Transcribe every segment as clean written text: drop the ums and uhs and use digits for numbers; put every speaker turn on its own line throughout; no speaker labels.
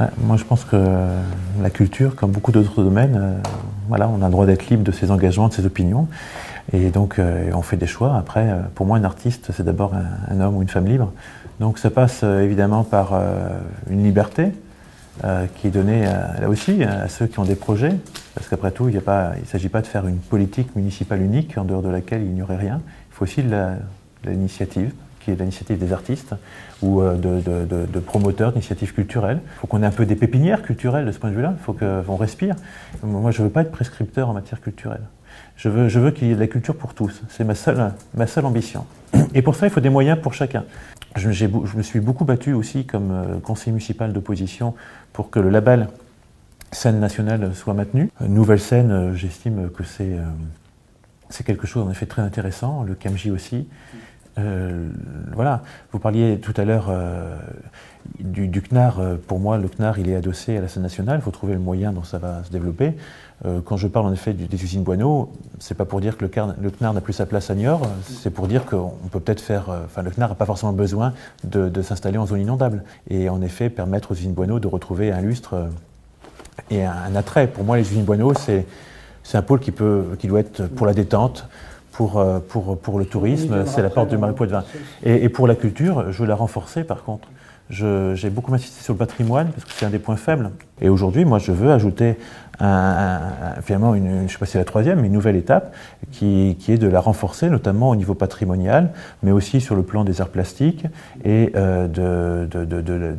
Ouais, moi, je pense que la culture, comme beaucoup d'autres domaines, voilà, on a le droit d'être libre de ses engagements, de ses opinions. Et donc, on fait des choix. Après, pour moi, un artiste, c'est d'abord un homme ou une femme libre. Donc, ça passe évidemment par une liberté qui est donnée, là aussi, à ceux qui ont des projets. Parce qu'après tout, il ne s'agit pas de faire une politique municipale unique en dehors de laquelle il n'y aurait rien. Il faut aussi de l'initiative, qui est l'initiative des artistes ou de promoteurs d'initiatives culturelles. Il faut qu'on ait un peu des pépinières culturelles de ce point de vue-là. Il faut qu'on respire. Moi, je ne veux pas être prescripteur en matière culturelle. Je veux qu'il y ait de la culture pour tous. C'est ma seule ambition. Et pour ça, il faut des moyens pour chacun. Je me suis beaucoup battu aussi comme conseiller municipal d'opposition pour que le label scène nationale soit maintenu. Nouvelle scène, j'estime que c'est quelque chose en effet très intéressant, le CAMJ aussi. Voilà, vous parliez tout à l'heure du CNAR. Pour moi, le CNAR, il est adossé à la scène nationale. Il faut trouver le moyen dont ça va se développer. Quand je parle en effet des usines Boineau, c'est pas pour dire que le CNAR n'a plus sa place à Niort, c'est pour dire qu'on peut peut-être faire. Enfin, le CNAR n'a pas forcément besoin de s'installer en zone inondable. Et en effet, permettre aux usines Boineau de retrouver un lustre et un attrait. Pour moi, les usines Boineau, c'est un pôle qui doit être pour la détente. Pour le tourisme, c'est la porte du Marais Poitevin. Et pour la culture, je veux la renforcer par contre. J'ai beaucoup insisté sur le patrimoine parce que c'est un des points faibles. Et aujourd'hui, moi, je veux ajouter finalement, je ne sais pas si c'est la troisième, mais une nouvelle étape qui est de la renforcer, notamment au niveau patrimonial, mais aussi sur le plan des arts plastiques et de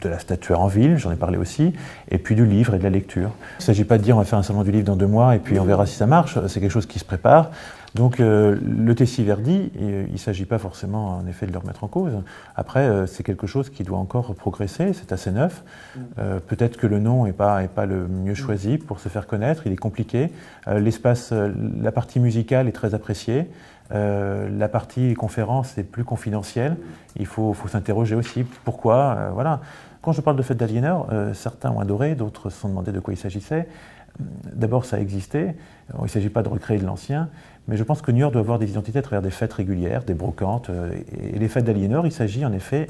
la statuaire en ville, j'en ai parlé aussi, et puis du livre et de la lecture. Il ne s'agit pas de dire on va faire un salon du livre dans 2 mois et puis on verra si ça marche, c'est quelque chose qui se prépare. Donc le Tessie Verdi, il ne s'agit pas forcément en effet de le remettre en cause. Après, c'est quelque chose qui doit encore progresser, c'est assez neuf. Peut-être que le nom n'est pas le mieux choisi pour se faire connaître, il est compliqué. L'espace, la partie musicale est très appréciée. La partie conférence est plus confidentielle. Il faut s'interroger aussi pourquoi. Voilà. Quand je parle de fête d'Aliénor, certains ont adoré, d'autres se sont demandé de quoi il s'agissait. D'abord, ça existait. Il ne s'agit pas de recréer de l'ancien, mais je pense que Niort doit avoir des identités à travers des fêtes régulières, des brocantes. Et les fêtes d'Aliénor, il s'agit en effet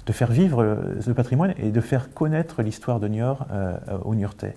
de faire vivre le patrimoine et de faire connaître l'histoire de Niort aux Niortais.